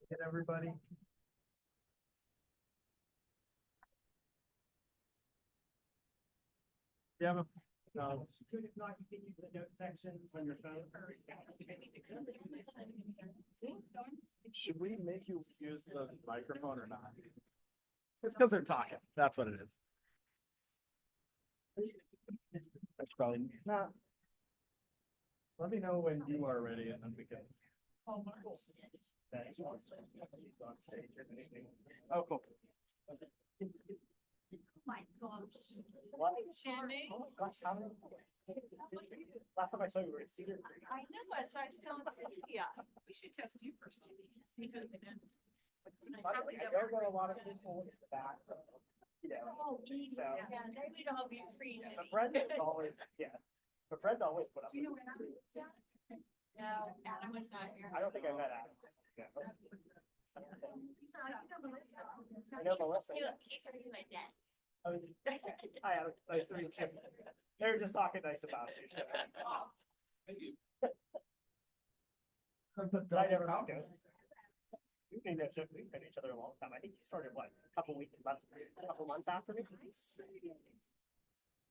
Get everybody. Yeah, no. Should we make you use the microphone or not? It's because they're talking. That's what it is. That's probably not. Let me know when you are ready and then we can. Oh, cool. Oh, cool. My God. Jimmy. Oh my gosh, how many? Last time I saw you were at Cedar Creek. I know it, so I was telling Cynthia, we should test you first. See who can. I know that a lot of people in the back, you know. Oh, so. Yeah, they would all be free to But be. Brenda's always, yeah. But Brenda always put up. Do you know when Adam was down? No, Adam was not here. I don't think I met Adam. Yeah. So, you know Melissa. I know Melissa. He's already my dad. Hi, Adam. Nice to meet you. They were just talking nice about you. So. But I never met you. We've known each other a long time. I think you started what, a couple months after me? You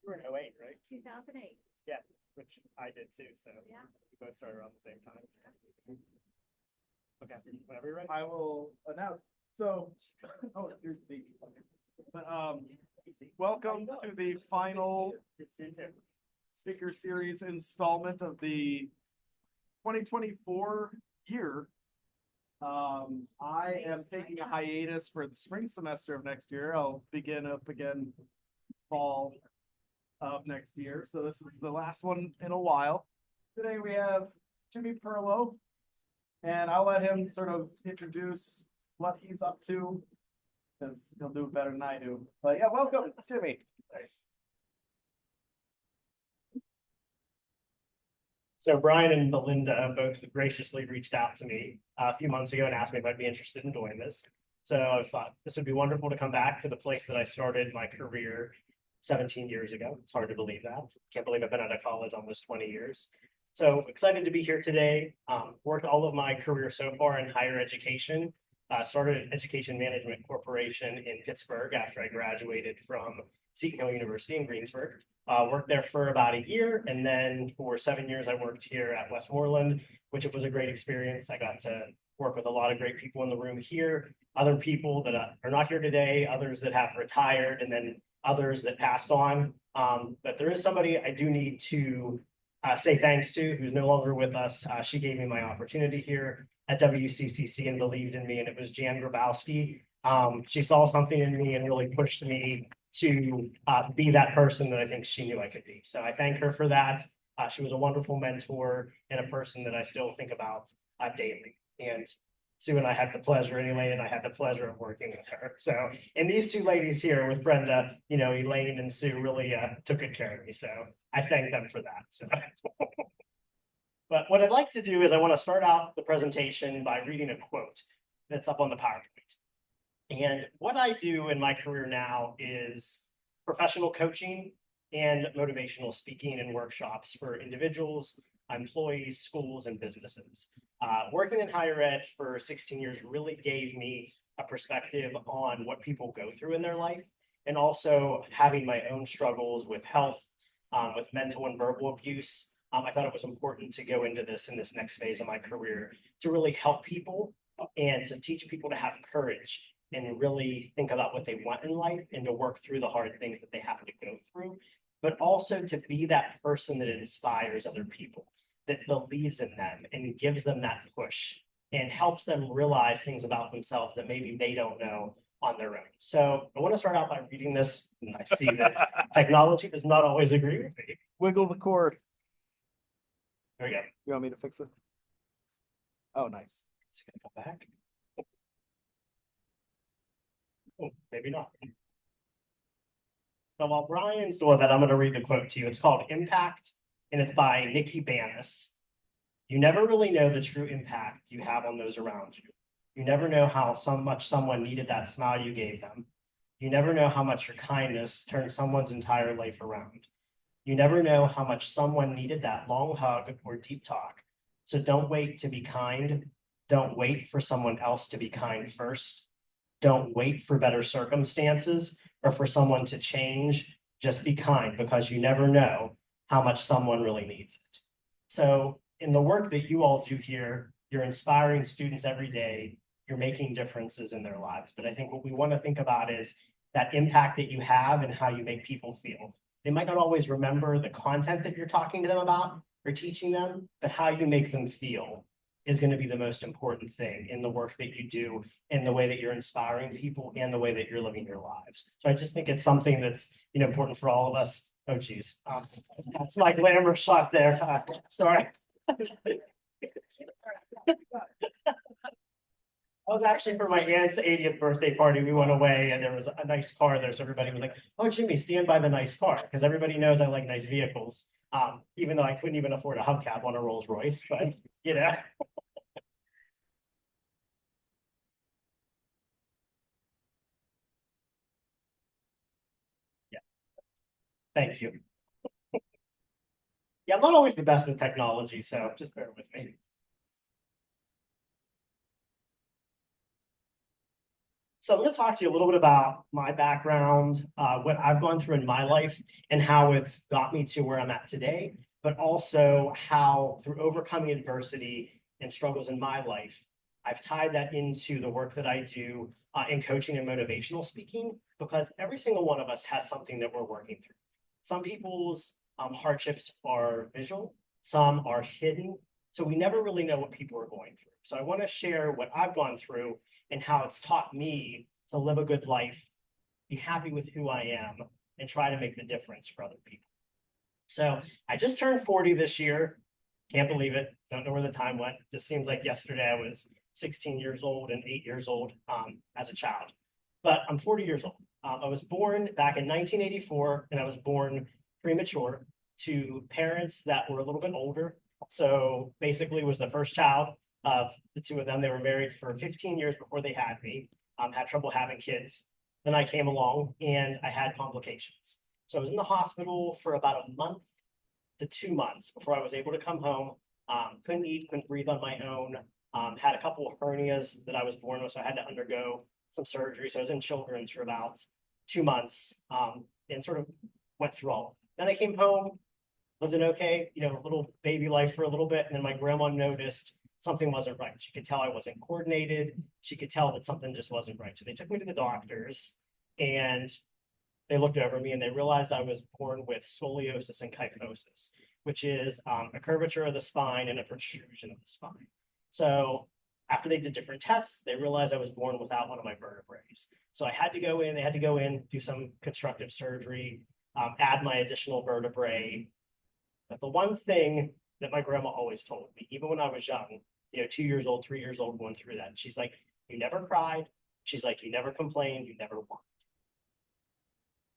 were in 08, right? 2008. Yeah, which I did too. So Yeah. we both started around the same time. Okay, whenever you're ready. I will announce. So, oh, here's the. But welcome to the final speaker series installment of the 2024 year. I am taking a hiatus for the spring semester of next year. I'll begin up again fall of next year. So this is the last one in a while. Today we have Jimmy Pirlo, and I'll let him sort of introduce what he's up to, because he'll do it better than I do. But yeah, welcome, Jimmy. Thanks. So Brian and Belinda both graciously reached out to me a few months ago and asked me if I'd be interested in doing this. So I thought this would be wonderful to come back to the place that I started my career 17 years ago. It's hard to believe that. Can't believe I've been out of college almost 20 years. So excited to be here today. Worked all of my career so far in higher education. Started at Education Management Corporation in Pittsburgh after I graduated from Seton Hill University in Greensburg. Worked there for about a year, and then for 7 years I worked here at Westmoreland, which was a great experience. I got to work with a lot of great people in the room here, other people that are not here today, others that have retired, and then others that passed on. But there is somebody I do need to say thanks to, who's no longer with us. She gave me my opportunity here at WCCC and believed in me, and it was Jan Grabowski. She saw something in me and really pushed me to be that person that I think she knew I could be. So I thank her for that. She was a wonderful mentor and a person that I still think about daily. And Sue and I had the pleasure, and Elaine and I had the pleasure of working with her. So, and these two ladies here with Brenda, you know, Elaine and Sue really took good care of me. So I thank them for that. So. But what I'd like to do is I want to start out the presentation by reading a quote that's up on the PowerPoint. And what I do in my career now is professional coaching and motivational speaking and workshops for individuals, employees, schools, and businesses. Working in higher ed for 16 years really gave me a perspective on what people go through in their life, and also having my own struggles with health, with mental and verbal abuse. I thought it was important to go into this in this next phase of my career to really help people and to teach people to have courage and really think about what they want in life and to work through the hard things that they have to go through, but also to be that person that inspires other people, that believes in them and gives them that push and helps them realize things about themselves that maybe they don't know on their own. So I want to start out by reading this, and I see that technology does not always agree with me. Wiggle the cord. There we go. You want me to fix it? Oh, nice. It's gonna come back. Oh, maybe not. So while Brian's doing that, I'm going to read the quote to you. It's called Impact, and it's by Nikki Banis. You never really know the true impact you have on those around you. You never know how much someone needed that smile you gave them. You never know how much your kindness turned someone's entire life around. You never know how much someone needed that long hug or deep talk. So don't wait to be kind. Don't wait for someone else to be kind first. Don't wait for better circumstances or for someone to change. Just be kind, because you never know how much someone really needs it. So in the work that you all do here, you're inspiring students every day. You're making differences in their lives. But I think what we want to think about is that impact that you have and how you make people feel. They might not always remember the content that you're talking to them about or teaching them, but how you make them feel is going to be the most important thing in the work that you do, in the way that you're inspiring people, and the way that you're living your lives. So I just think it's something that's, important for all of us. Oh, geez. That's my glamour shot there. Sorry. I was actually for my aunt's 80th birthday party. We went away and there was a nice car there. So everybody was like, oh, Jimmy, stand by the nice car. Because everybody knows I like nice vehicles. Even though I couldn't even afford a hubcap on a Rolls Royce, but yeah. Thank you. Yeah, I'm not always the best with technology, so just bear with me. So I'm going to talk to you a little bit about my background, what I've gone through in my life, and how it's got me to where I'm at today, but also how through overcoming adversity and struggles in my life, I've tied that into the work that I do in coaching and motivational speaking, because every single one of us has something that we're working through. Some people's hardships are visual, some are hidden, so we never really know what people are going through. So I want to share what I've gone through and how it's taught me to live a good life, be happy with who I am, and try to make the difference for other people. So I just turned 40 this year. Can't believe it. Don't know where the time went. Just seems like yesterday I was 16 years old and 8 years old as a child. But I'm 40 years old. I was born back in 1984, and I was born premature to parents that were a little bit older. So basically was the first child of the two of them. They were married for 15 years before they had me, had trouble having kids. Then I came along and I had complications. So I was in the hospital for about a month to 2 months before I was able to come home. Couldn't eat, couldn't breathe on my own. Had a couple of hernias that I was born with, so I had to undergo some surgery. So I was in children's for about 2 months and sort of went through all of it. Then I came home, lived an okay, little baby life for a little bit. And then my grandma noticed something wasn't right. She could tell I wasn't coordinated. She could tell that something just wasn't right. So they took me to the doctors and they looked over me and they realized I was born with scoliosis and kyphosis, which is a curvature of the spine and a protrusion of the spine. So after they did different tests, they realized I was born without one of my vertebrae. So I had to go in, they had to go in, do some constructive surgery, add my additional vertebrae. But the one thing that my grandma always told me, even when I was young, 2 years old, 3 years old, going through that, she's like, you never cried. She's like, you never complained, you never won.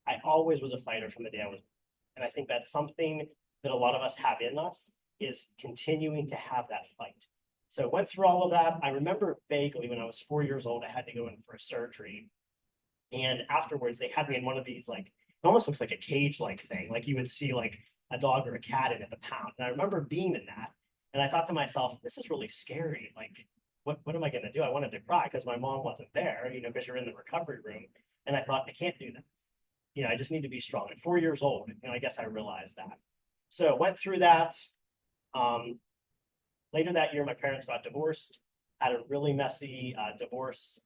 I always was a fighter from the day I was born. And I think that's something that a lot of us have in us, is continuing to have that fight. So went through all of that. I remember vaguely when I was 4 years old, I had to go in for a surgery. And afterwards, they had me in one of these, like, it almost looks like a cage-like thing. Like you would see like a dog or a cat in at the pound. And I remember being in that. And I thought to myself, this is really scary. Like, what am I going to do? I wanted to cry because my mom wasn't there, because you're in the recovery room. And I thought, I can't do that. I just need to be strong. At 4 years old, I guess I realized that. So went through that. Later that year, my parents got divorced, had a really messy divorce,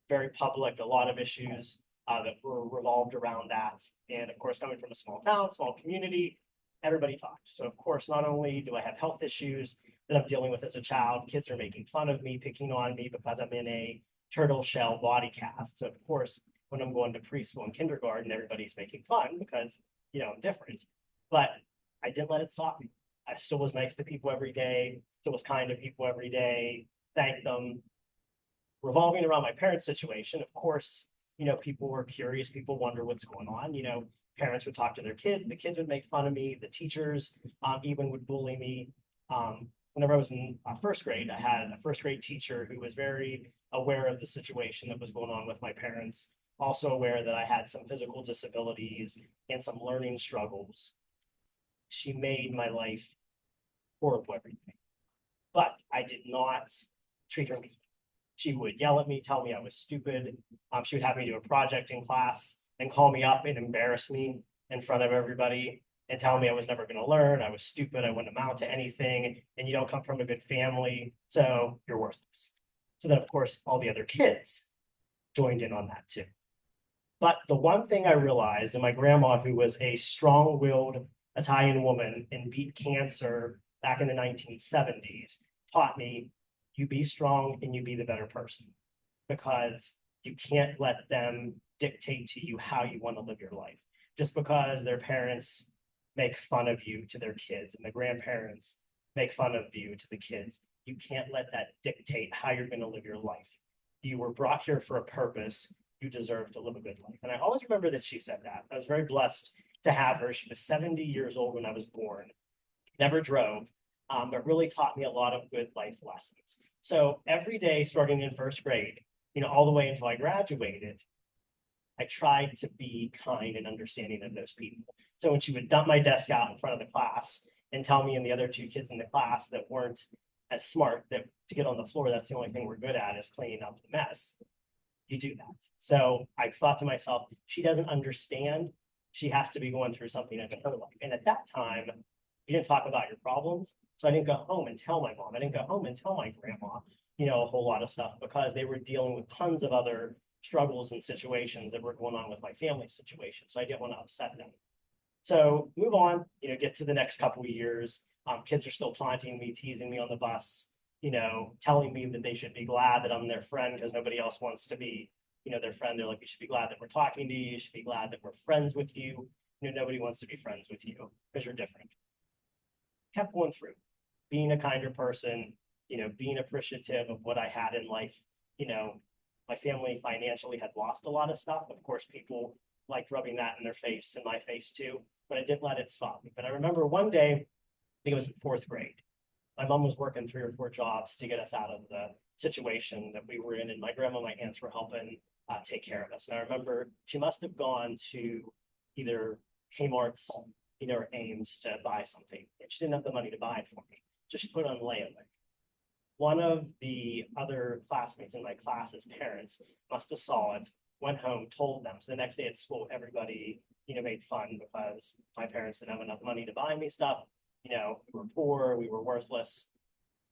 very public, a lot of issues that were revolved around that. And of course, coming from a small town, small community, everybody talks. So of course, not only do I have health issues that I'm dealing with as a child, kids are making fun of me, picking on me because I'm in a turtle shell body cast. So of course, when I'm going to preschool and kindergarten, everybody's making fun because, I'm different. But I didn't let it stop me. I still was nice to people every day, still was kind to people every day, thanked them. Revolving around my parents' situation, of course, people were curious, people wonder what's going on. Parents would talk to their kids, the kids would make fun of me, the teachers even would bully me. Whenever I was in first grade, I had a first grade teacher who was very aware of the situation that was going on with my parents, also aware that I had some physical disabilities and some learning struggles. She made my life horrible every day. but I did not treat her mean. She would yell at me, tell me I was stupid. She would have me do a project in class and call me up and embarrass me in front of everybody and tell me I was never going to learn. I was stupid. I wouldn't amount to anything. And you don't come from a good family, so you're worthless. So then, of course, all the other kids joined in on that too. But the one thing I realized, and my grandma, who was a strong-willed Italian woman and beat cancer back in the 1970s, taught me, you be strong and you be the better person, because you can't let them dictate to you how you want to live your life. Just because their parents make fun of you to their kids and the grandparents make fun of you to the kids, you can't let that dictate how you're going to live your life. You were brought here for a purpose. You deserve to live a good life. And I always remember that she said that. I was very blessed to have her. She was 70 years old when I was born, never drove, but really taught me a lot of good life lessons. So every day, starting in first grade, all the way until I graduated, I tried to be kind and understanding of those people. So when she would dump my desk out in front of the class and tell me and the other two kids in the class that weren't as smart, that to get on the floor, that's the only thing we're good at is cleaning up the mess, you do that. So I thought to myself, she doesn't understand. She has to be going through something in her life. And at that time, you didn't talk about your problems. So I didn't go home and tell my mom. I didn't go home and tell my grandma, a whole lot of stuff, because they were dealing with tons of other struggles and situations that were going on with my family situation. So I didn't want to upset them. So move on, get to the next couple of years. Kids are still taunting me, teasing me on the bus, telling me that they should be glad that I'm their friend because nobody else wants to be, their friend. They're like, you should be glad that we're talking to you. You should be glad that we're friends with you. Nobody wants to be friends with you because you're different. Kept going through, being a kinder person, being appreciative of what I had in life. My family financially had lost a lot of stuff. Of course, people liked rubbing that in their face and my face too, but I didn't let it stop me. But I remember one day, I think it was in fourth grade, my mom was working 3 or 4 jobs to get us out of the situation that we were in, and my grandma and my aunts were helping take care of us. And I remember she must have gone to either Kmart's, or Ames to buy something, and she didn't have the money to buy it for me, so she put it on layaway. One of the other classmates in my class's parents must have saw it, went home, told them. So the next day at school, everybody, made fun because my parents didn't have enough money to buy me stuff. We were poor, we were worthless.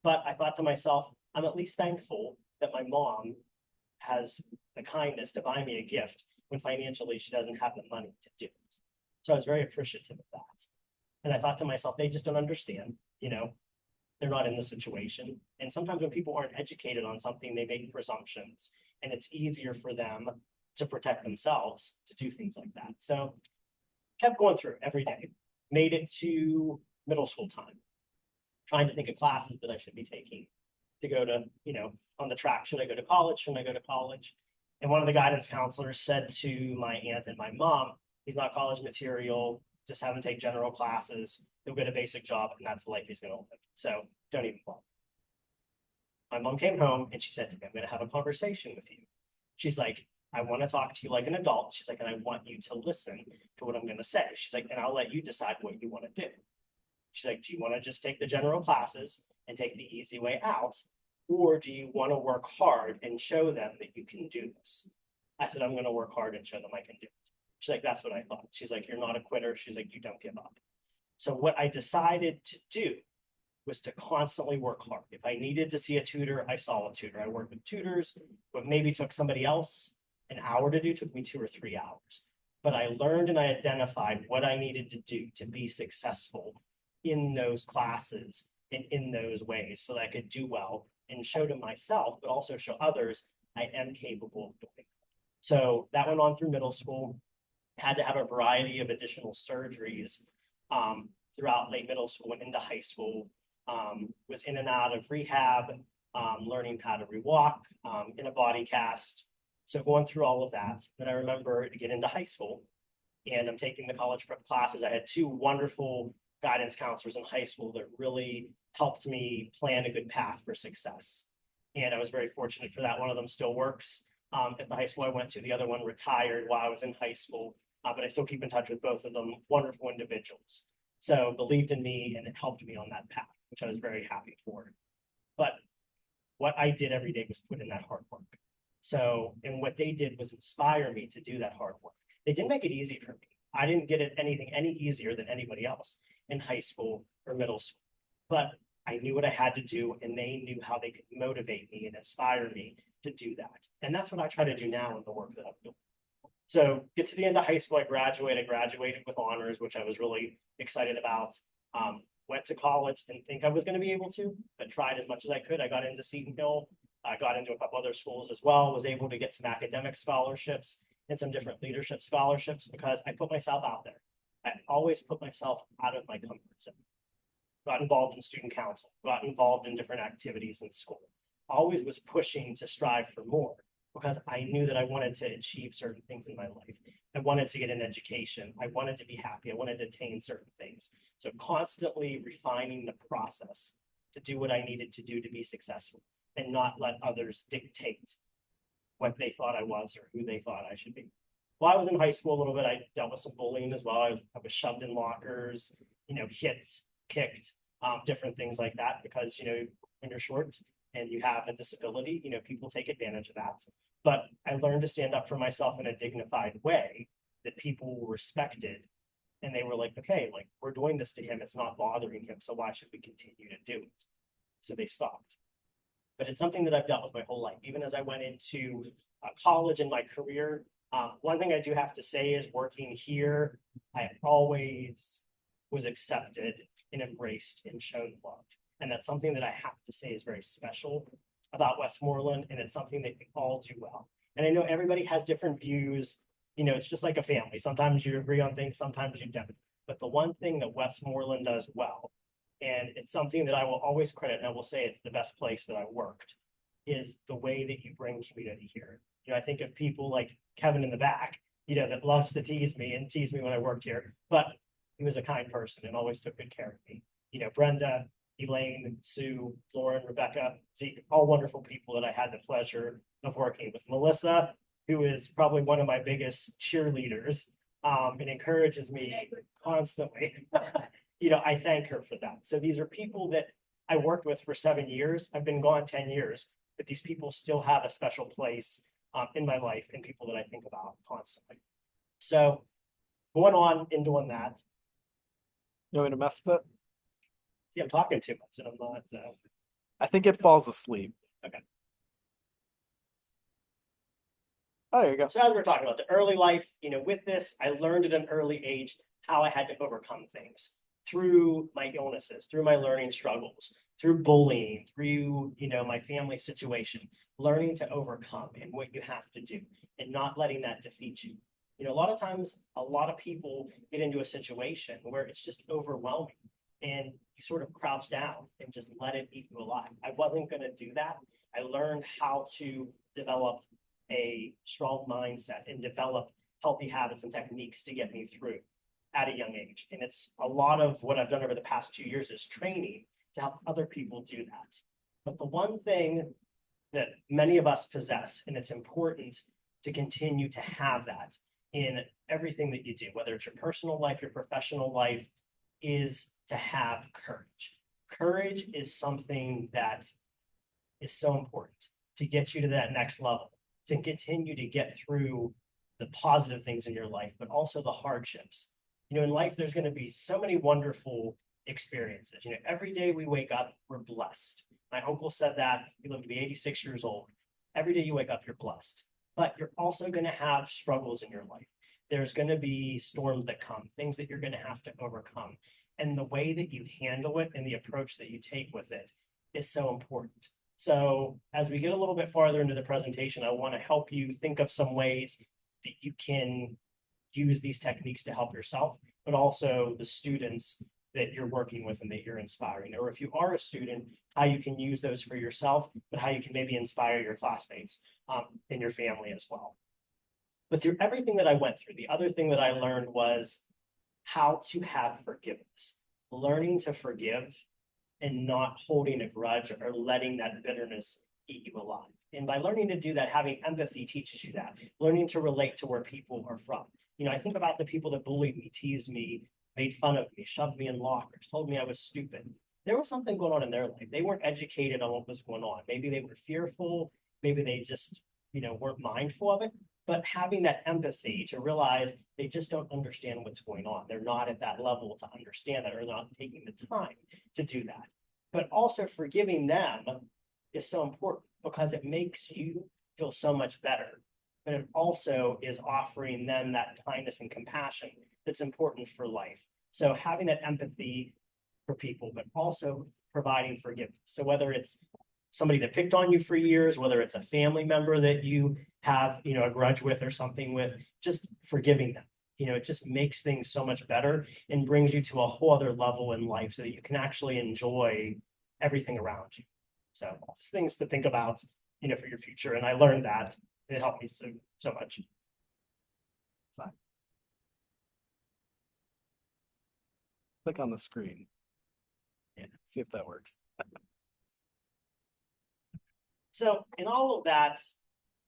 But I thought to myself, I'm at least thankful that my mom has the kindness to buy me a gift when financially she doesn't have the money to do it. So I was very appreciative of that. And I thought to myself, they just don't understand, they're not in the situation. And sometimes when people aren't educated on something, they make presumptions, and it's easier for them to protect themselves to do things like that. So kept going through every day, made it to middle school time, trying to think of classes that I should be taking to go to, on the track. Should I go to college? Shouldn't I go to college? And one of the guidance counselors said to my aunt and my mom, he's not college material, just have him take general classes. He'll get a basic job, and that's the life he's going to live. So don't even bother. My mom came home and she said to me, I'm going to have a conversation with you. She's like, I want to talk to you like an adult. She's like, and I want you to listen to what I'm going to say. She's like, and I'll let you decide what you want to do. She's like, do you want to just take the general classes and take the easy way out? Or do you want to work hard and show them that you can do this? I said, I'm going to work hard and show them I can do it. She's like, that's what I thought. She's like, you're not a quitter. She's like, you don't give up. So what I decided to do was to constantly work hard. If I needed to see a tutor, I saw a tutor. I worked with tutors. What maybe took somebody else an hour to do took me 2 or 3 hours. But I learned and I identified what I needed to do to be successful in those classes and in those ways so that I could do well and show to myself, but also show others I am capable of doing it. So that went on through middle school. Had to have a variety of additional surgeries throughout late middle school and into high school. Was in and out of rehab, learning how to rewalk, in a body cast. So going through all of that. Then I remember to get into high school, and I'm taking the college prep classes. I had 2 wonderful guidance counselors in high school that really helped me plan a good path for success. And I was very fortunate for that. One of them still works at the high school I went to. The other one retired while I was in high school, but I still keep in touch with both of them. Wonderful individuals. So believed in me, and it helped me on that path, which I was very happy for. but what I did every day was put in that hard work. So, and what they did was inspire me to do that hard work. They didn't make it easy for me. I didn't get it anything any easier than anybody else in high school or middle school, but I knew what I had to do, and they knew how they could motivate me and inspire me to do that. And that's what I try to do now in the work that I'm doing. So get to the end of high school, I graduated with honors, which I was really excited about. Went to college, didn't think I was going to be able to, but tried as much as I could. I got into Seton Hill. I got into a couple other schools as well, was able to get some academic scholarships and some different leadership scholarships because I put myself out there. I always put myself out of my comfort zone. Got involved in student council, got involved in different activities in school. Always was pushing to strive for more because I knew that I wanted to achieve certain things in my life. I wanted to get an education. I wanted to be happy. I wanted to attain certain things. So constantly refining the process to do what I needed to do to be successful and not let others dictate what they thought I was or who they thought I should be. While I was in high school a little bit, I dealt with some bullying as well. I was shoved in lockers, hit, kicked, different things like that because, when you're short and you have a disability, people take advantage of that. But I learned to stand up for myself in a dignified way that people respected. And they were like, okay, like we're doing this to him. It's not bothering him. So why should we continue to do it? So they stopped. But it's something that I've dealt with my whole life. Even as I went into college and my career, one thing I do have to say is working here, I always was accepted and embraced and shown love. And that's something that I have to say is very special about Westmoreland. And it's something that we all do well. And I know everybody has different views. It's just like a family. Sometimes you agree on things, sometimes you don't. But the one thing that Westmoreland does well, and it's something that I will always credit, and I will say it's the best place that I worked, is the way that you bring community here. I think of people like Kevin in the back, that loves to tease me and tease me when I worked here, but he was a kind person and always took good care of me. Brenda, Elaine, Sue, Lauren, Rebecca, Zeke, all wonderful people that I had the pleasure of working with. Melissa, who is probably one of my biggest cheerleaders, and encourages me constantly. I thank her for that. So these are people that I worked with for 7 years. I've been gone 10 years, but these people still have a special place in my life and people that I think about constantly. So going on and doing that. You want me to mess with it? See, I'm talking too much and I'm not. I think it falls asleep. Okay. Oh, there you go. So as we're talking about the early life, with this, I learned at an early age how I had to overcome things through my illnesses, through my learning struggles, through bullying, through, my family situation, learning to overcome and what you have to do and not letting that defeat you. A lot of times, a lot of people get into a situation where it's just overwhelming and you sort of crouch down and just let it eat you alive. I wasn't going to do that. I learned how to develop a strong mindset and develop healthy habits and techniques to get me through at a young age. And it's a lot of what I've done over the past 2 years is training to help other people do that. But the one thing that many of us possess, and it's important to continue to have that in everything that you do, whether it's your personal life, your professional life, is to have courage. Courage is something that is so important to get you to that next level, to continue to get through the positive things in your life, but also the hardships. In life, there's going to be so many wonderful experiences. Every day we wake up, we're blessed. My uncle said that he lived to be 86 years old. Every day you wake up, you're blessed, but you're also going to have struggles in your life. There's going to be storms that come, things that you're going to have to overcome. And the way that you handle it and the approach that you take with it is so important. So as we get a little bit farther into the presentation, I want to help you think of some ways that you can use these techniques to help yourself, but also the students that you're working with and that you're inspiring. Or if you are a student, how you can use those for yourself, but how you can maybe inspire your classmates and your family as well. But through everything that I went through, the other thing that I learned was how to have forgiveness, learning to forgive and not holding a grudge or letting that bitterness eat you alive. And by learning to do that, having empathy teaches you that, learning to relate to where people are from. I think about the people that bullied me, teased me, made fun of me, shoved me in lockers, told me I was stupid. there was something going on in their life. They weren't educated on what was going on. Maybe they were fearful. Maybe they just, weren't mindful of it. But having that empathy to realize they just don't understand what's going on. They're not at that level to understand that, or not taking the time to do that. But also forgiving them is so important because it makes you feel so much better. But it also is offering them that kindness and compassion that's important for life. So having that empathy for people, but also providing forgiveness. So whether it's somebody that picked on you for years, whether it's a family member that you have, a grudge with or something with, just forgiving them. It just makes things so much better and brings you to a whole other level in life so that you can actually enjoy everything around you. So just things to think about, for your future. And I learned that and it helped me so much. Click on the screen. Yeah. See if that works. So in all of that,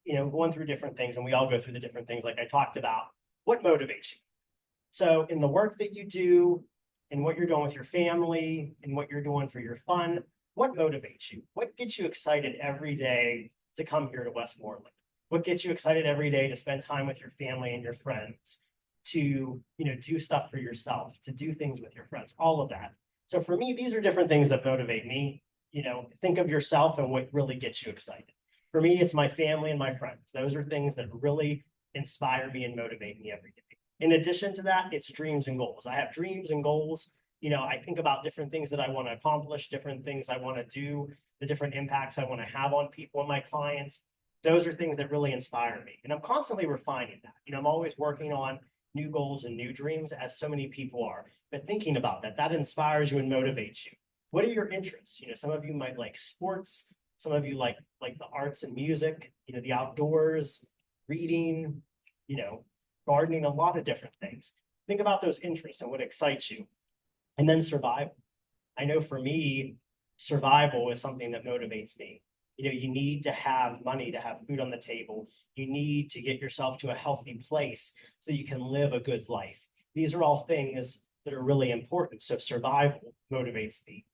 going through different things, and we all go through the different things like I talked about, what motivates you? So in the work that you do, and what you're doing with your family, and what you're doing for your fun, what motivates you? What gets you excited every day to come here to Westmoreland? What gets you excited every day to spend time with your family and your friends, to, do stuff for yourself, to do things with your friends, all of that. So for me, these are different things that motivate me. Think of yourself and what really gets you excited. For me, it's my family and my friends. Those are things that really inspire me and motivate me every day. In addition to that, it's dreams and goals. I have dreams and goals. I think about different things that I want to accomplish, different things I want to do, the different impacts I want to have on people and my clients. Those are things that really inspire me. And I'm constantly refining that. I'm always working on new goals and new dreams, as so many people are. But thinking about that inspires you and motivates you. What are your interests? Some of you might like sports. Some of you like the arts and music, the outdoors, reading, gardening, a lot of different things. Think about those interests and what excites you. And then survival. I know for me, survival is something that motivates me. You need to have money to have food on the table. You need to get yourself to a healthy place so you can live a good life. These are all things that are really important. So survival motivates me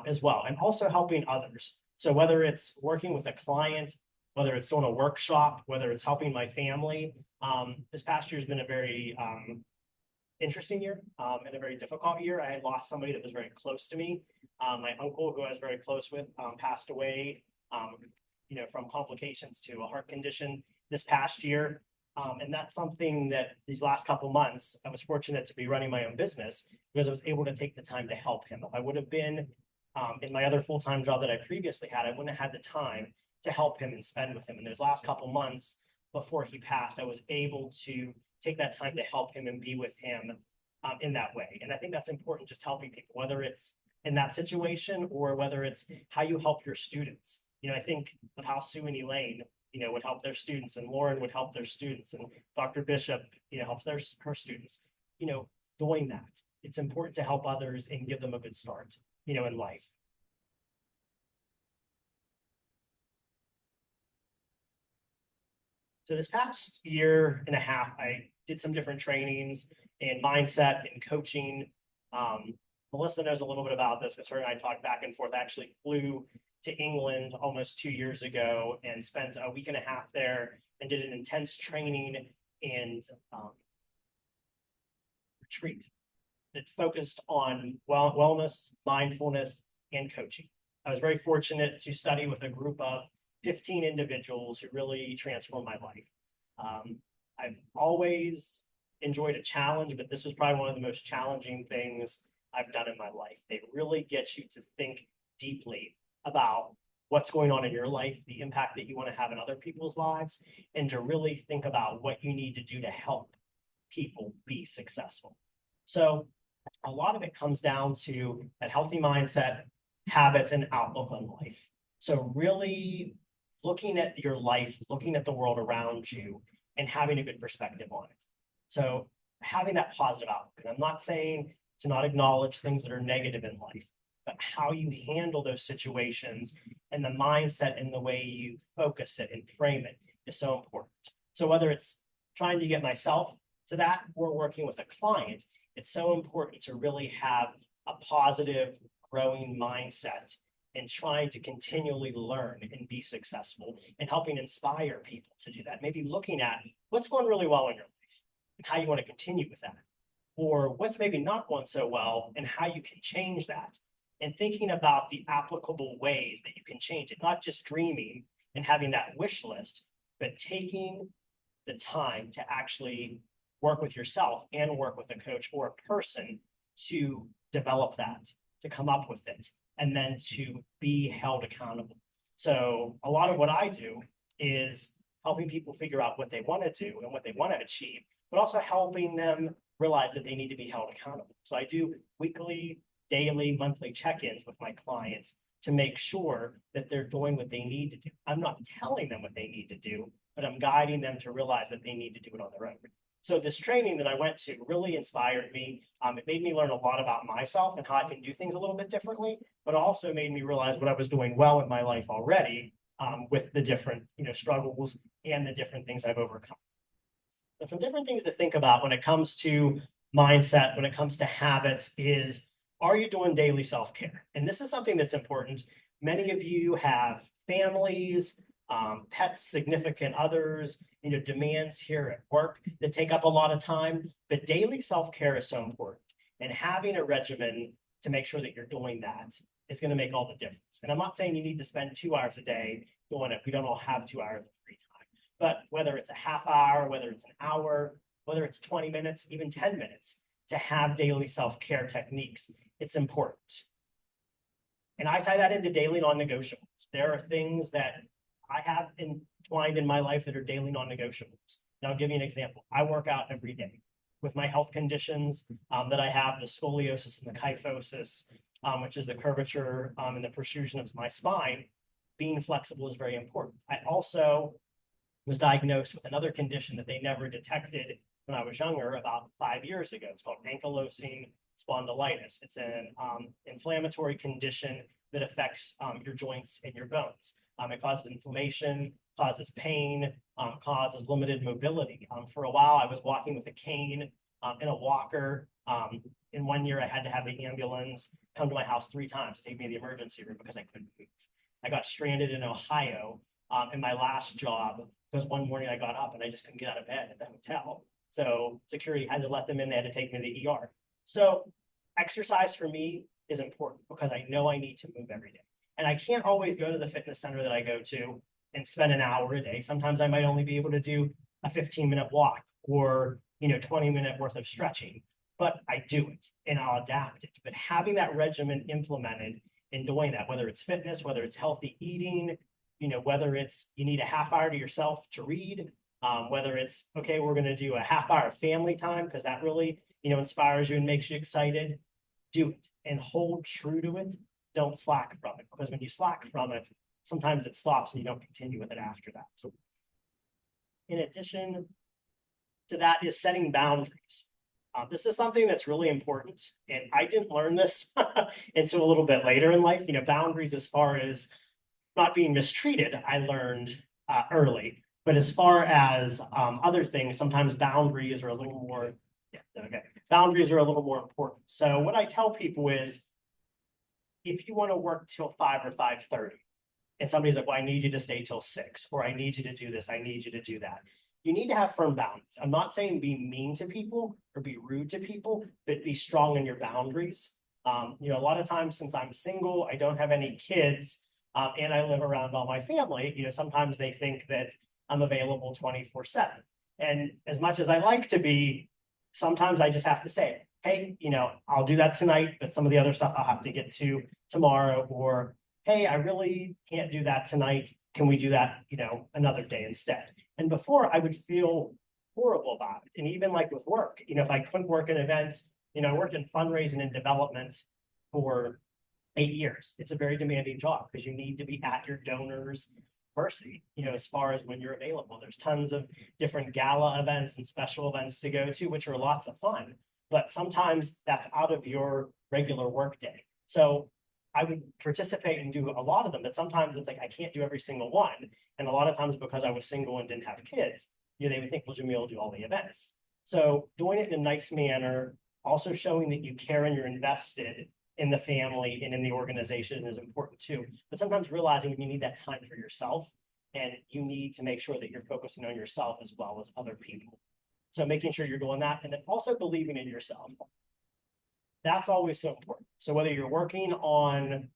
as well. And also helping others. So whether it's working with a client, whether it's doing a workshop, whether it's helping my family, this past year has been a very interesting year and a very difficult year. I had lost somebody that was very close to me. My uncle, who I was very close with, passed away, from complications to a heart condition this past year. And that's something that these last couple months, I was fortunate to be running my own business because I was able to take the time to help him. If I would have been in my other full-time job that I previously had, I wouldn't have had the time to help him and spend with him. And those last couple months before he passed, I was able to take that time to help him and be with him in that way. And I think that's important, just helping people, whether it's in that situation or whether it's how you help your students. I think of how Sue and Elaine, would help their students, and Lauren would help their students, and Dr. Bishop, helps her students. Doing that, it's important to help others and give them a good start, in life. So this past year and a half, I did some different trainings in mindset and coaching. Melissa knows a little bit about this because her and I talked back and forth. I actually flew to England almost 2 years ago and spent a week and a half there and did an intense training and retreat that focused on wellness, mindfulness, and coaching. I was very fortunate to study with a group of 15 individuals who really transformed my life. I've always enjoyed a challenge, but this was probably one of the most challenging things I've done in my life. They really get you to think deeply about what's going on in your life, the impact that you want to have in other people's lives, and to really think about what you need to do to help people be successful. So a lot of it comes down to that healthy mindset, habits, and outlook on life. So really looking at your life, looking at the world around you, and having a good perspective on it. So having that positive outlook. And I'm not saying to not acknowledge things that are negative in life, but how you handle those situations and the mindset and the way you focus it and frame it is so important. So whether it's trying to get myself to that or working with a client, it's so important to really have a positive, growing mindset and trying to continually learn and be successful and helping inspire people to do that. Maybe looking at what's going really well in your life and how you want to continue with that, or what's maybe not going so well and how you can change that. And thinking about the applicable ways that you can change it, not just dreaming and having that wish list, but taking the time to actually work with yourself and work with a coach or a person to develop that, to come up with it, and then to be held accountable. So a lot of what I do is helping people figure out what they want to do and what they want to achieve, but also helping them realize that they need to be held accountable. So I do weekly, daily, monthly check-ins with my clients to make sure that they're doing what they need to do. I'm not telling them what they need to do, but I'm guiding them to realize that they need to do it on their own. So this training that I went to really inspired me. It made me learn a lot about myself and how I can do things a little bit differently, but also made me realize what I was doing well in my life already with the different, struggles and the different things I've overcome. But some different things to think about when it comes to mindset, when it comes to habits is, are you doing daily self-care? And this is something that's important. Many of you have families, pets, significant others, demands here at work that take up a lot of time, but daily self-care is so important. And having a regimen to make sure that you're doing that is going to make all the difference. And I'm not saying you need to spend 2 hours a day doing it. We don't all have 2 hours of free time, but whether it's a half hour, whether it's an hour, whether it's 20 minutes, even 10 minutes to have daily self-care techniques, it's important. And I tie that into daily non-negotiables. There are things that I have entwined in my life that are daily non-negotiables. And I'll give you an example. I work out every day with my health conditions that I have, the scoliosis and the kyphosis, which is the curvature and the protrusion of my spine. Being flexible is very important. I also was diagnosed with another condition that they never detected when I was younger, about 5 years ago. It's called ankylosing spondylitis. It's an inflammatory condition that affects your joints and your bones. It causes inflammation, causes pain, causes limited mobility. For a while, I was walking with a cane in a walker. In 1 year, I had to have the ambulance come to my house 3 times to take me to the emergency room because I couldn't move. I got stranded in Ohio in my last job because one morning I got up and I just couldn't get out of bed at the hotel. So security had to let them in. They had to take me to the ER. So exercise for me is important because I know I need to move every day. And I can't always go to the fitness center that I go to and spend an hour a day. Sometimes I might only be able to do a 15-minute walk or 20-minute worth of stretching, but I do it and I'll adapt it. But having that regimen implemented and doing that, whether it's fitness, whether it's healthy eating, whether it's you need a half hour to yourself to read, whether it's, okay, we're going to do a half hour of family time because that really, inspires you and makes you excited, do it and hold true to it. Don't slack from it, because when you slack from it, sometimes it stops and you don't continue with it after that. So in addition to that is setting boundaries. This is something that's really important. And I didn't learn this until a little bit later in life. Boundaries as far as not being mistreated, I learned early. But as far as other things, sometimes boundaries are a little more, boundaries are a little more important. So what I tell people is, if you want to work till 5 or 5:30, and somebody's like, well, I need you to stay till 6, or I need you to do this, I need you to do that. You need to have firm boundaries. I'm not saying be mean to people or be rude to people, but be strong in your boundaries. A lot of times, since I'm single, I don't have any kids, and I live around all my family, sometimes they think that I'm available 24/7. And as much as I like to be, sometimes I just have to say, hey, I'll do that tonight, but some of the other stuff I'll have to get to tomorrow, or, hey, I really can't do that tonight. Can we do that, another day instead? And before, I would feel horrible about it. And even like with work, if I couldn't work in events, I worked in fundraising and development for 8 years. It's a very demanding job because you need to be at your donors' mercy, as far as when you're available. There's tons of different gala events and special events to go to, which are lots of fun. But sometimes that's out of your regular work day. So I would participate and do a lot of them, but sometimes it's like, I can't do every single one. And a lot of times because I was single and didn't have kids, they would think, well, Jimmy will do all the events. So doing it in a nice manner, also showing that you care and you're invested in the family and in the organization is important too. But sometimes realizing you need that time for yourself and you need to make sure that you're focusing on yourself as well as other people. So making sure you're doing that, and then also believing in yourself. That's always so important. So whether you're working on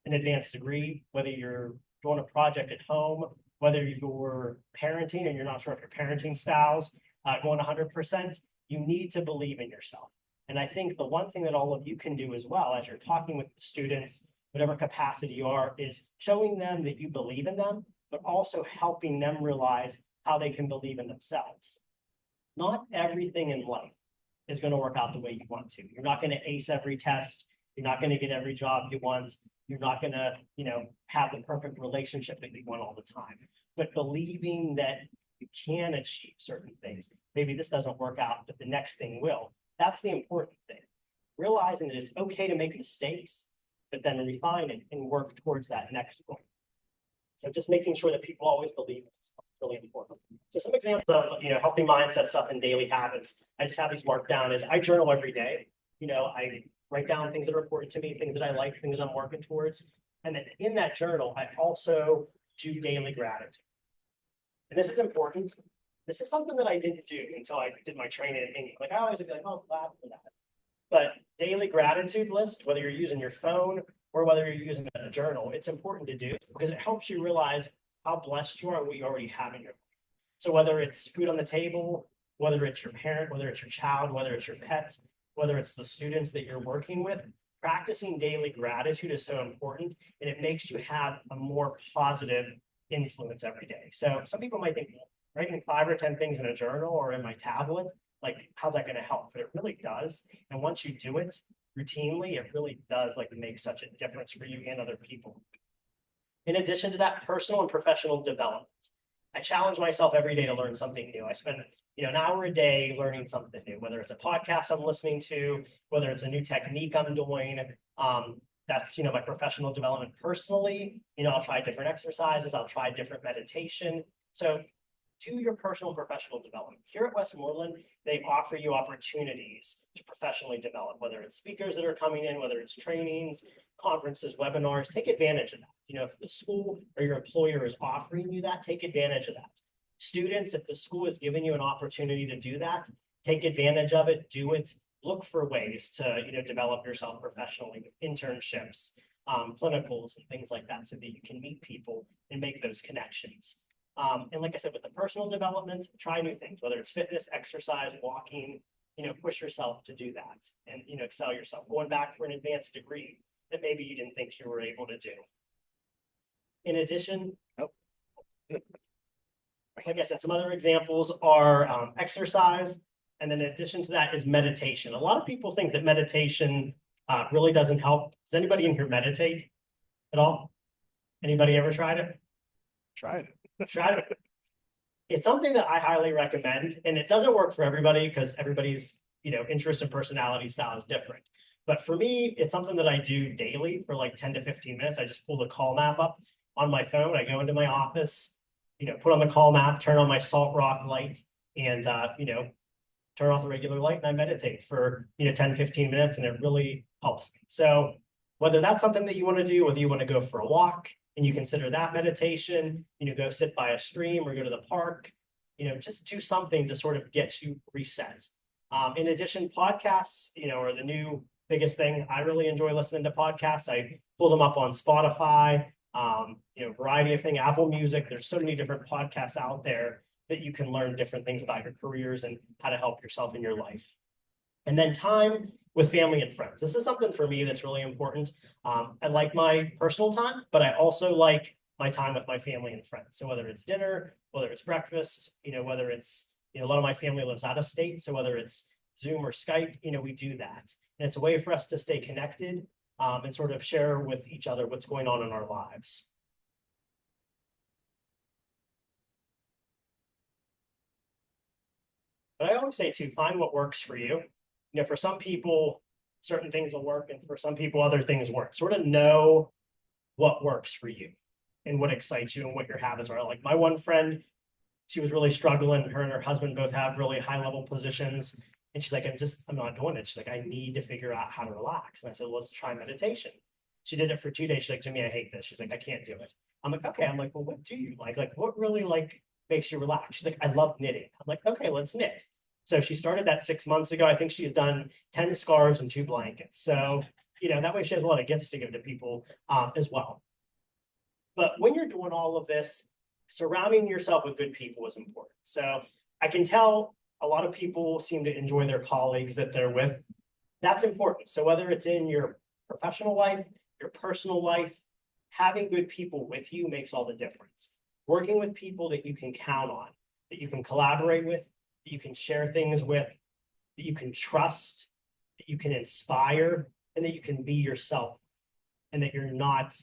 an advanced degree, whether you're doing a project at home, whether you're parenting and you're not sure if your parenting styles going 100%, you need to believe in yourself. And I think the one thing that all of you can do as well, as you're talking with the students, whatever capacity you are, is showing them that you believe in them, but also helping them realize how they can believe in themselves. Not everything in life is going to work out the way you want to. You're not going to ace every test. You're not going to get every job you want. You're not going to, have the perfect relationship that you want all the time. But believing that you can achieve certain things. Maybe this doesn't work out, but the next thing will. That's the important thing. Realizing that it's okay to make mistakes, but then refine it and work towards that next goal. So just making sure that people always believe it's really important. So some examples of, healthy mindset stuff and daily habits. I just have these marked down as I journal every day. I write down things that are important to me, things that I like, things I'm working towards. And then in that journal, I also do daily gratitude. And this is important. This is something that I didn't do until I did my training in English. Like I always would be like, oh, glad for that. But daily gratitude list, whether you're using your phone or whether you're using a journal, it's important to do because it helps you realize how blessed you are and what you already have in your life. So whether it's food on the table, whether it's your parent, whether it's your child, whether it's your pet, whether it's the students that you're working with, practicing daily gratitude is so important, and it makes you have a more positive influence every day. So some people might think, well, writing 5 or 10 things in a journal or in my tablet, like how's that going to help? But it really does. And once you do it routinely, it really does make such a difference for you and other people. In addition to that, personal and professional development. I challenge myself every day to learn something new. I spend an hour a day learning something new, whether it's a podcast I'm listening to, whether it's a new technique I'm doing. That's my professional development personally. I'll try different exercises, I'll try different meditation. So do your personal and professional development. Here at Westmoreland, they offer you opportunities to professionally develop, whether it's speakers that are coming in, whether it's trainings, conferences, webinars. Take advantage of that. If the school or your employer is offering you that, take advantage of that. Students, if the school is giving you an opportunity to do that, take advantage of it, do it. Look for ways to develop yourself professionally with internships, clinicals, and things like that, so that you can meet people and make those connections. And like I said, with the personal development, try new things, whether it's fitness, exercise, walking, push yourself to do that and, excel yourself. Going back for an advanced degree that maybe you didn't think you were able to do. In addition, like I said, some other examples are exercise. And then in addition to that is meditation. A lot of people think that meditation really doesn't help. Does anybody in here meditate at all? Anybody ever tried it? Tried it. Tried it. It's something that I highly recommend, and it doesn't work for everybody because everybody's interest and personality style is different. But for me, it's something that I do daily for 10 to 15 minutes. I just pull the call map up on my phone. I go into my office, put on the call map, turn on my salt rock light, and turn off the regular light, and I meditate for 10, 15 minutes, and it really helps me. So whether that's something that you want to do, whether you want to go for a walk and you consider that meditation, go sit by a stream or go to the park, just do something to sort of get you reset. In addition, podcasts, are the new biggest thing. I really enjoy listening to podcasts. I pull them up on Spotify, variety of things, Apple Music. There's so many different podcasts out there that you can learn different things about your careers and how to help yourself in your life. And then time with family and friends. This is something for me that's really important. I like my personal time, but I also like my time with my family and friends. So whether it's dinner, whether it's breakfast, whether it's, a lot of my family lives out of state. So whether it's Zoom or Skype, we do that. And it's a way for us to stay connected and sort of share with each other what's going on in our lives. But I always say too, find what works for you. For some people, certain things will work, and for some people, other things won't. Sort of know what works for you and what excites you and what your habits are. Like my one friend, she was really struggling. Her and her husband both have really high-level positions. And she's like, I'm not doing it. She's like, I need to figure out how to relax. And I said, well, let's try meditation. She did it for 2 days. She's like, Jimmy, I hate this. She's like, I can't do it. I'm like, okay. I'm like, well, what do you like? Like, what really like makes you relax? She's like, I love knitting. I'm like, okay, let's knit. So she started that 6 months ago. I think she's done 10 scarves and 2 blankets. So, that way she has a lot of gifts to give to people as well. But when you're doing all of this, surrounding yourself with good people is important. So I can tell a lot of people seem to enjoy their colleagues that they're with. That's important. So whether it's in your professional life, your personal life, having good people with you makes all the difference. Working with people that you can count on, that you can collaborate with, that you can share things with, that you can trust, that you can inspire, and that you can be yourself, and that you're not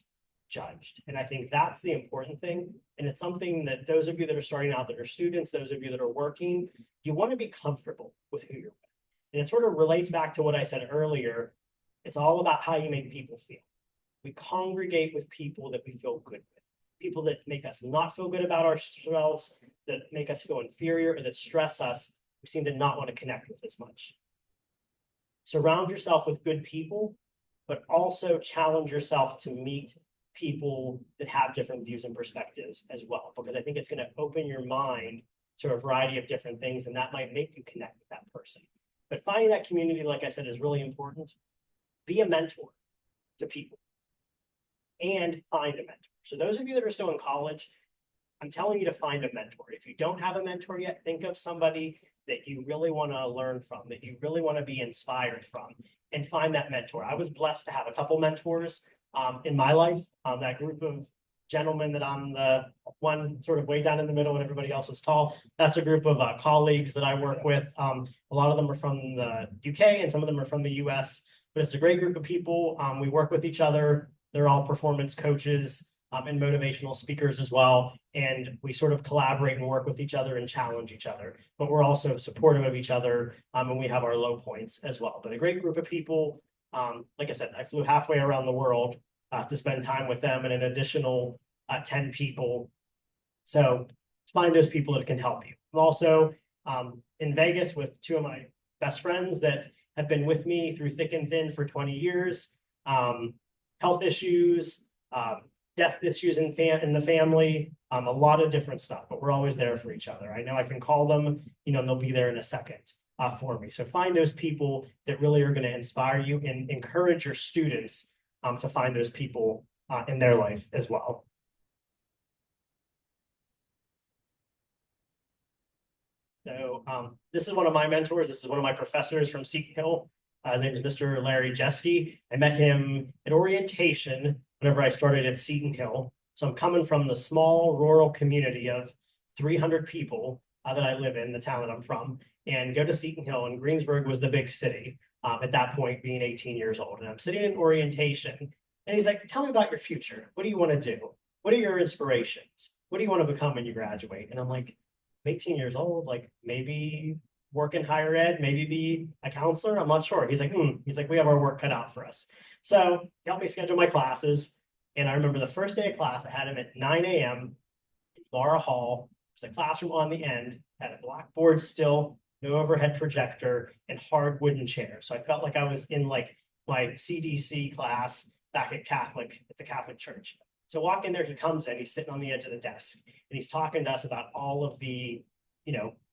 judged. And I think that's the important thing. And it's something that those of you that are starting out, that are students, those of you that are working, you want to be comfortable with who you're with. And it sort of relates back to what I said earlier. It's all about how you make people feel. We congregate with people that we feel good with, people that make us not feel good about ourselves, that make us feel inferior, or that stress us. We seem to not want to connect with as much. Surround yourself with good people, but also challenge yourself to meet people that have different views and perspectives as well, because I think it's going to open your mind to a variety of different things, and that might make you connect with that person. But finding that community, like I said, is really important. Be a mentor to people and find a mentor. So those of you that are still in college, I'm telling you to find a mentor. If you don't have a mentor yet, think of somebody that you really want to learn from, that you really want to be inspired from, and find that mentor. I was blessed to have a couple mentors in my life. That group of gentlemen that I'm the one sort of way down in the middle and everybody else is tall. That's a group of colleagues that I work with. A lot of them are from the UK and some of them are from the US, but it's a great group of people. We work with each other. They're all performance coaches and motivational speakers as well. And we sort of collaborate and work with each other and challenge each other, but we're also supportive of each other and we have our low points as well. But a great group of people. Like I said, I flew halfway around the world to spend time with them and an additional 10 people. So find those people that can help you. I'm also in Vegas with 2 of my best friends that have been with me through thick and thin for 20 years. Health issues, death issues in the family, a lot of different stuff, but we're always there for each other. I know I can call them, and they'll be there in a second for me. So find those people that really are going to inspire you and encourage your students to find those people in their life as well. So this is one of my mentors. This is one of my professors from Seton Hill. His name is Mr. Larry Jeske. I met him at orientation whenever I started at Seton Hill. So I'm coming from the small rural community of 300 people that I live in, the town that I'm from, and go to Seton Hill, and Greensburg was the big city at that point, being 18 years old. And I'm sitting in orientation, and he's like, tell me about your future. What do you want to do? What are your inspirations? What do you want to become when you graduate? And I'm like, I'm 18 years old, like maybe work in higher ed, maybe be a counselor. I'm not sure. He's like, we have our work cut out for us. So he helped me schedule my classes. And I remember the first day of class, I had him at 9 a.m. in Laura Hall. There's a classroom on the end, had a blackboard still, no overhead projector, and hard wooden chairs. So I felt like I was in like my CDC class back at the Catholic Church. So walk in there, he comes in, he's sitting on the edge of the desk, and he's talking to us about all of the,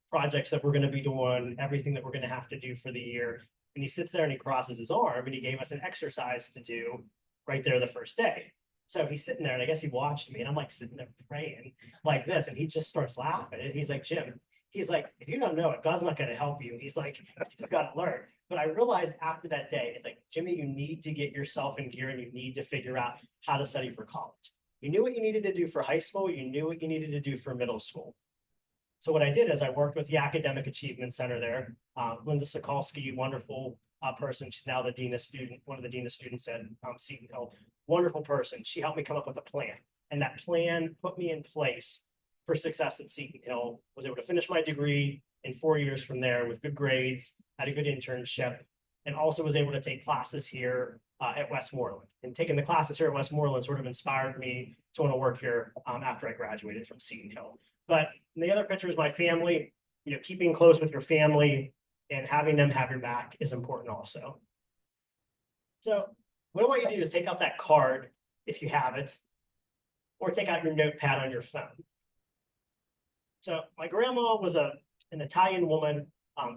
projects that we're going to be doing, everything that we're going to have to do for the year. And he sits there and he crosses his arm, and he gave us an exercise to do right there the first day. So he's sitting there, and I guess he watched me, and I'm like sitting there praying like this, and he just starts laughing. And he's like, Jim, he's like, if you don't know it, God's not going to help you. He's like, you just got to learn. But I realized after that day, it's like, Jimmy, you need to get yourself in gear, and you need to figure out how to study for college. You knew what you needed to do for high school. You knew what you needed to do for middle school. So what I did is I worked with the Academic Achievement Center there. Linda Sokolsky, wonderful person. She's now the dean of student, one of the dean of students at Seton Hill. Wonderful person. She helped me come up with a plan. And that plan put me in place for success at Seton Hill. Was able to finish my degree in 4 years from there with good grades, had a good internship, and also was able to take classes here at Westmoreland. And taking the classes here at Westmoreland sort of inspired me to want to work here after I graduated from Seton Hill. But the other picture is my family, keeping close with your family, and having them have your back is important also. So what I want you to do is take out that card if you have it, or take out your notepad on your phone. So my grandma was an Italian woman,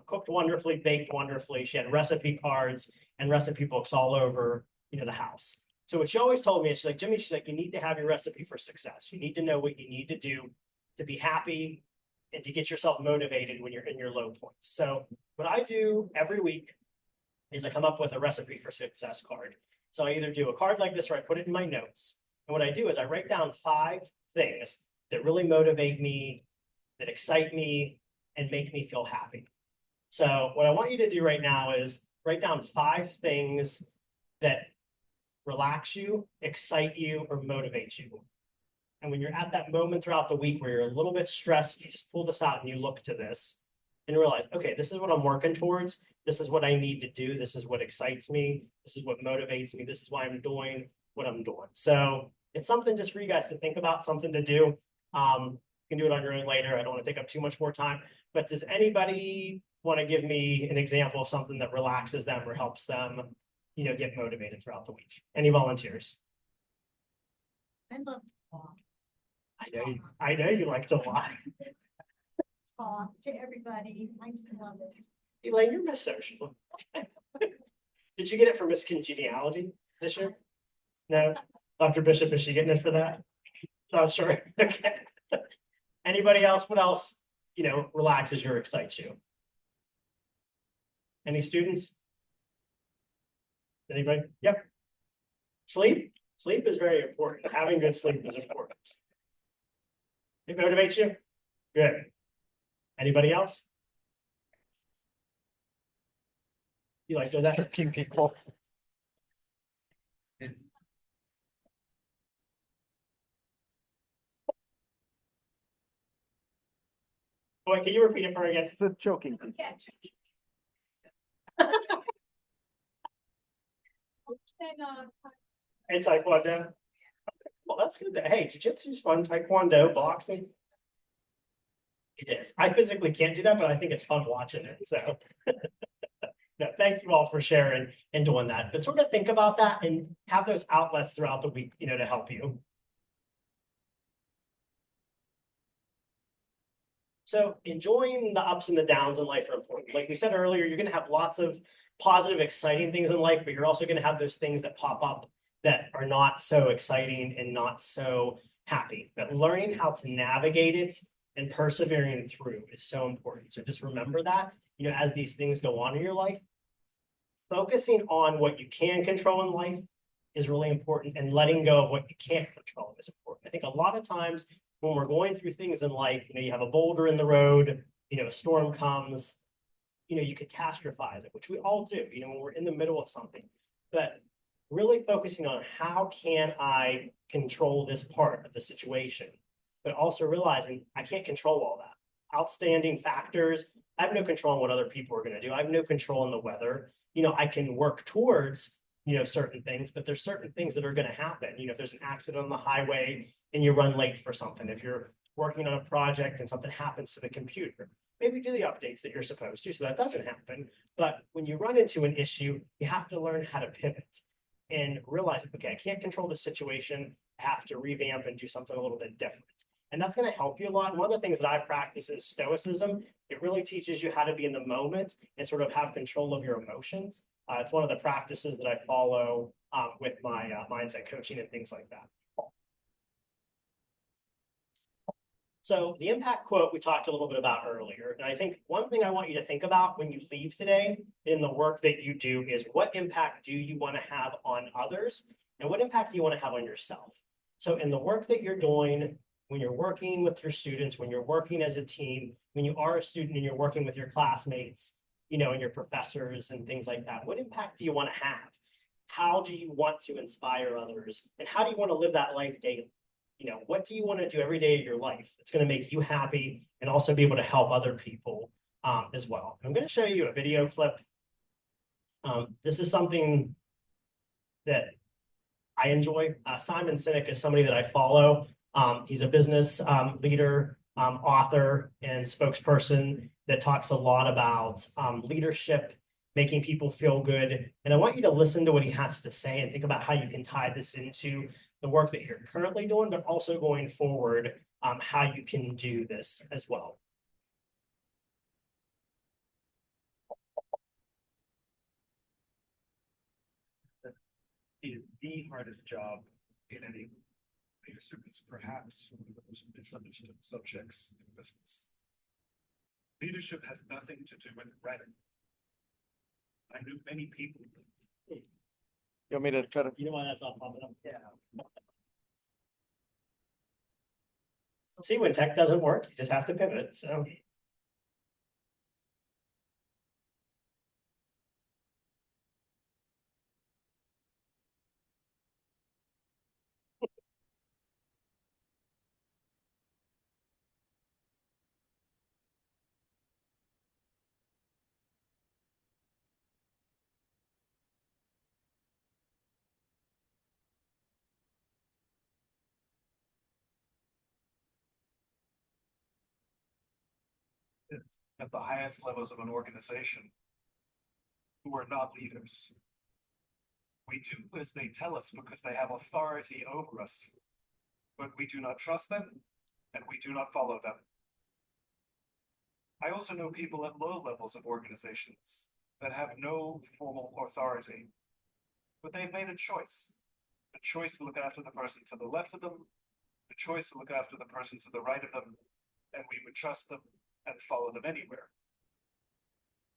cooked wonderfully, baked wonderfully. She had recipe cards and recipe books all over, the house. So what she always told me is, she's like, Jimmy, she's like, you need to have your recipe for success. You need to know what you need to do to be happy and to get yourself motivated when you're in your low points. So what I do every week is I come up with a recipe for success card. So I either do a card like this or I put it in my notes. And what I do is I write down 5 things that really motivate me, that excite me, and make me feel happy. So what I want you to do right now is write down 5 things that relax you, excite you, or motivate you. And when you're at that moment throughout the week where you're a little bit stressed, you just pull this out and you look to this and realize, okay, this is what I'm working towards. This is what I need to do. This is what excites me. This is what motivates me. This is why I'm doing what I'm doing. So it's something just for you guys to think about, something to do. You can do it on your own later. I don't want to take up too much more time. But does anybody want to give me an example of something that relaxes them or helps them, get motivated throughout the week? Any volunteers? I love to talk. I know you like to lie. Talk to everybody. I just love it. Elaine, you're Miss Social. Did you get it for Miss Congeniality this year? No? Dr. Bishop, is she getting it for that? Not sure. Okay. Anybody else? What else, relaxes you or excites you? Any students? Anybody? Yep. Sleep? Sleep is very important. Having good sleep is important. It motivates you? Good. Anybody else? You like that? Tricking people. Boy, can you repeat it for me again? It's a choking. Yeah. And Taekwondo. Well, that's good. Hey, jiu-jitsu's fun. Taekwondo, boxing. It is. I physically can't do that, but I think it's fun watching it. So no, thank you all for sharing and doing that. But sort of think about that and have those outlets throughout the week, to help you. So enjoying the ups and the downs in life are important. Like we said earlier, you're going to have lots of positive, exciting things in life, but you're also going to have those things that pop up that are not so exciting and not so happy. But learning how to navigate it and persevering through is so important. So just remember that, as these things go on in your life, focusing on what you can control in life is really important, and letting go of what you can't control is important. I think a lot of times when we're going through things in life, you have a boulder in the road, a storm comes, you catastrophize it, which we all do, when we're in the middle of something. But really focusing on how can I control this part of the situation, but also realizing I can't control all that. Outstanding factors, I have no control on what other people are going to do. I have no control on the weather. I can work towards, certain things, but there's certain things that are going to happen. If there's an accident on the highway and you run late for something, if you're working on a project and something happens to the computer, maybe do the updates that you're supposed to so that doesn't happen. But when you run into an issue, you have to learn how to pivot and realize, okay, I can't control the situation. I have to revamp and do something a little bit different. And that's going to help you a lot. And one of the things that I've practiced is stoicism. It really teaches you how to be in the moment and sort of have control of your emotions. It's one of the practices that I follow with my mindset coaching and things like that. So the impact quote we talked a little bit about earlier. And I think one thing I want you to think about when you leave today in the work that you do is, what impact do you want to have on others? And what impact do you want to have on yourself? So in the work that you're doing, when you're working with your students, when you're working as a team, when you are a student and you're working with your classmates, and your professors and things like that, what impact do you want to have? How do you want to inspire others? And how do you want to live that life daily? What do you want to do every day of your life that's going to make you happy and also be able to help other people as well? I'm going to show you a video clip. This is something that I enjoy. Simon Sinek is somebody that I follow. He's a business leader author and spokesperson that talks a lot about leadership, making people feel good. And I want you to listen to what he has to say and think about how you can tie this into the work that you're currently doing, but also going forward, how you can do this as well. Is the hardest job in any leadership is perhaps one of the most misunderstood subjects in business. Leadership has nothing to do with rhetoric. I knew many people. You want me to try to? You don't want that's all popping up. Yeah. See, when tech doesn't work, you just have to pivot. So. At the highest levels of an organization who are not leaders. We do as they tell us because they have authority over us, but we do not trust them and we do not follow them. I also know people at low levels of organizations that have no formal authority, but they've made a choice to look after the person to the left of them, a choice to look after the person to the right of them, and we would trust them and follow them anywhere.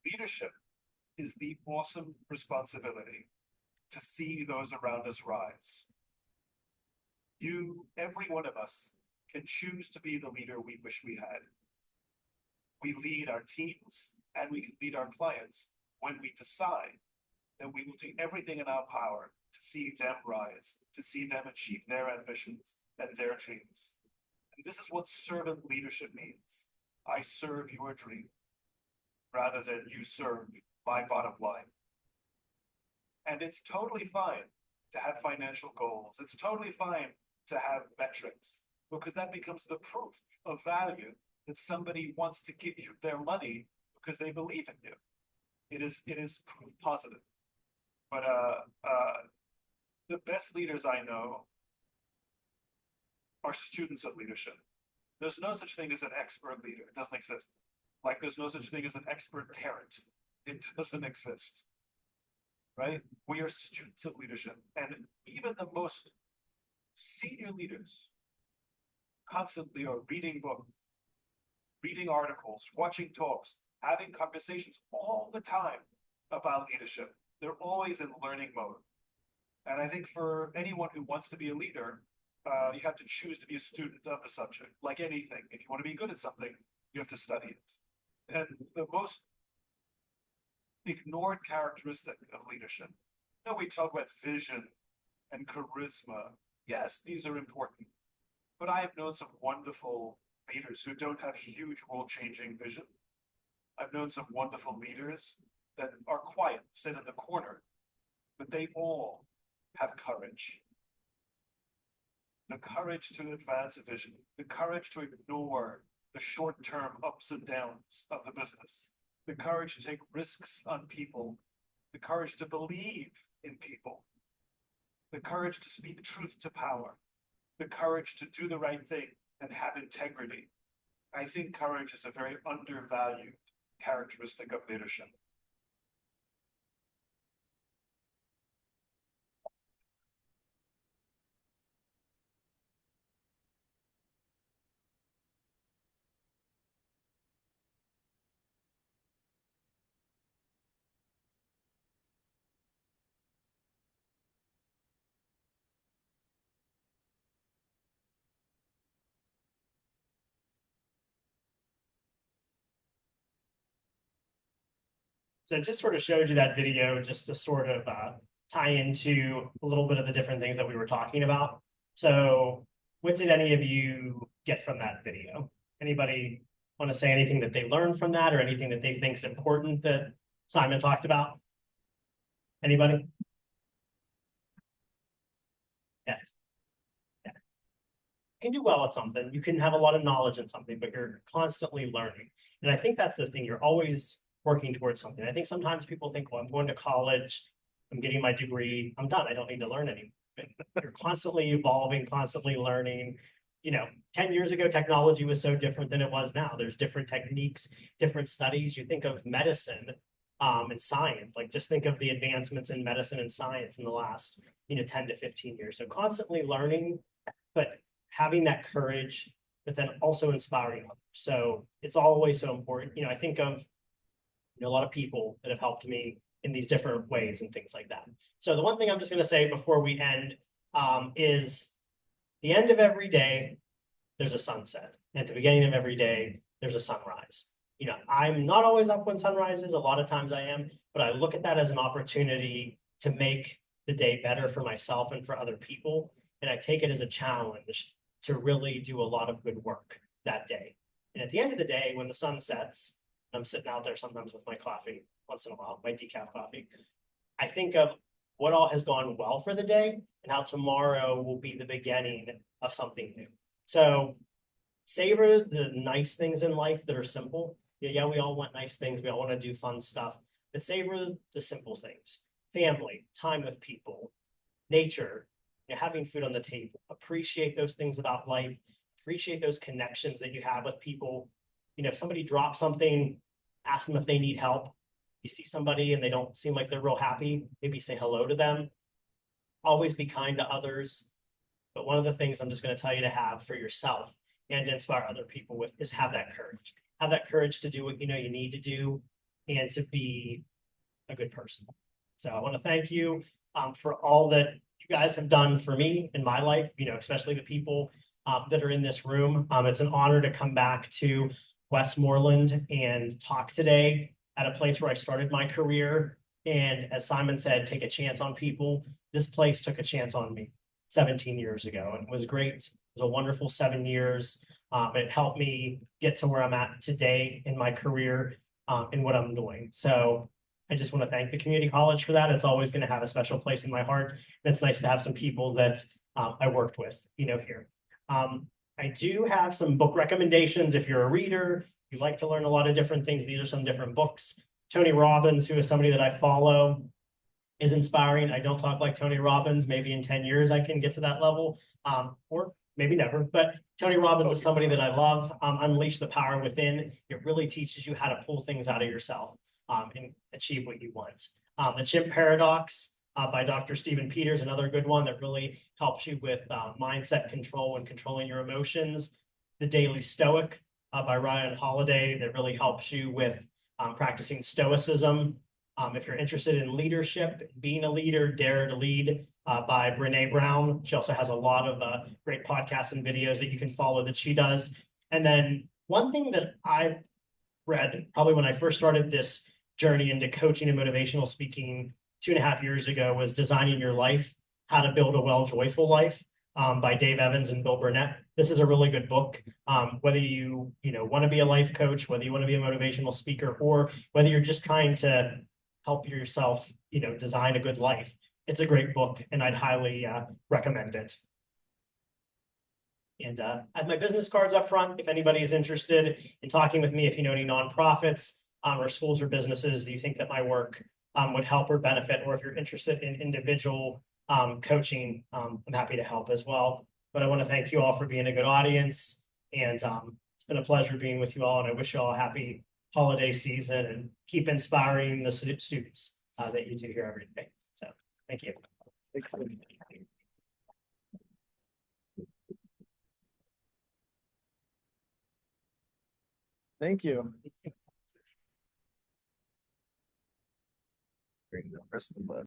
Leadership is the awesome responsibility to see those around us rise. Every one of us, can choose to be the leader we wish we had. We lead our teams and we can lead our clients when we decide that we will do everything in our power to see them rise, to see them achieve their ambitions and their dreams. And this is what servant leadership means. I serve your dream rather than you serve my bottom line. And it's totally fine to have financial goals. It's totally fine to have metrics because that becomes the proof of value that somebody wants to give you their money because they believe in you. It is proof positive. But the best leaders I know are students of leadership. There's no such thing as an expert leader. It doesn't exist. Like there's no such thing as an expert parent. It doesn't exist. Right? We are students of leadership. And even the most senior leaders constantly are reading books, reading articles, watching talks, having conversations all the time about leadership. They're always in learning mode. And I think for anyone who wants to be a leader, you have to choose to be a student of the subject. Like anything, if you want to be good at something, you have to study it. And the most ignored characteristic of leadership, we talk about vision and charisma. Yes, these are important. But I have known some wonderful leaders who don't have huge world-changing vision. I've known some wonderful leaders that are quiet, sit in the corner, but they all have courage. The courage to advance a vision, the courage to ignore the short-term ups and downs of the business, the courage to take risks on people, the courage to believe in people, the courage to speak truth to power, the courage to do the right thing and have integrity. I think courage is a very undervalued characteristic of leadership. So it just sort of showed you that video just to sort of tie into a little bit of the different things that we were talking about. So what did any of you get from that video? Anybody want to say anything that they learned from that or anything that they think is important that Simon talked about? Anybody? Yes. Yeah. can do well at something, you can have a lot of knowledge in something, but you're constantly learning. And I think that's the thing, you're always working towards something. I think sometimes people think, well, I'm going to college, I'm getting my degree, I'm done, I don't need to learn anymore. You're constantly evolving, constantly learning. 10 years ago, technology was so different than it was now. There's different techniques, different studies. You think of medicine and science, like just think of the advancements in medicine and science in the last, 10 to 15 years. So constantly learning, but having that courage, but then also inspiring others. So it's always so important. I think of a lot of people that have helped me in these different ways and things like that. So the one thing I'm just going to say before we end is the end of every day, there's a sunset. At the beginning of every day, there's a sunrise. I'm not always up when sun rises. A lot of times I am, but I look at that as an opportunity to make the day better for myself and for other people. And I take it as a challenge to really do a lot of good work that day. And at the end of the day, when the sun sets, I'm sitting out there sometimes with my coffee, once in a while, my decaf coffee. I think of what all has gone well for the day and how tomorrow will be the beginning of something new. So savor the nice things in life that are simple. Yeah, we all want nice things. We all want to do fun stuff, but savor the simple things. Family, time with people, nature, having food on the table. Appreciate those things about life. Appreciate those connections that you have with people. If somebody drops something, ask them if they need help. You see somebody and they don't seem like they're real happy, maybe say hello to them. Always be kind to others. But one of the things I'm just going to tell you to have for yourself and to inspire other people with is have that courage. Have that courage to do what you need to do and to be a good person. So I want to thank you for all that you guys have done for me in my life, especially the people that are in this room. It's an honor to come back to Westmoreland and talk today at a place where I started my career. And as Simon said, take a chance on people. This place took a chance on me 17 years ago. And it was great. It was a wonderful 7 years. It helped me get to where I'm at today in my career and what I'm doing. So I just want to thank the community college for that. It's always going to have a special place in my heart. And it's nice to have some people that I worked with, here. I do have some book recommendations. If you're a reader, you like to learn a lot of different things, these are some different books. Tony Robbins, who is somebody that I follow, is inspiring. I don't talk like Tony Robbins. Maybe in 10 years I can get to that level, or maybe never. But Tony Robbins is somebody that I love. Unleash the Power Within. It really teaches you how to pull things out of yourself and achieve what you want. The Chimp Paradox by Dr. Stephen Peters, another good one that really helps you with mindset control and controlling your emotions. The Daily Stoic by Ryan Holiday that really helps you with practicing stoicism. If you're interested in leadership, being a leader, Dare to Lead by Brene Brown. She also has a lot of great podcasts and videos that you can follow that she does. And then one thing that I read probably when I first started this journey into coaching and motivational speaking 2.5 years ago was Designing Your Life, How to Build a Well Joyful Life by Dave Evans and Bill Burnett. This is a really good book. Whether you want to be a life coach, whether you want to be a motivational speaker, or whether you're just trying to help yourself, design a good life. It's a great book, and I'd highly recommend it. And I have my business cards up front. If anybody is interested in talking with me, if you know any nonprofits or schools or businesses that you think that my work would help or benefit, or if you're interested in individual coaching, I'm happy to help as well. But I want to thank you all for being a good audience. And it's been a pleasure being with you all. And I wish you all a happy holiday season and keep inspiring the students that you do here every day. So thank you. Thanks. Thank you. Press the button.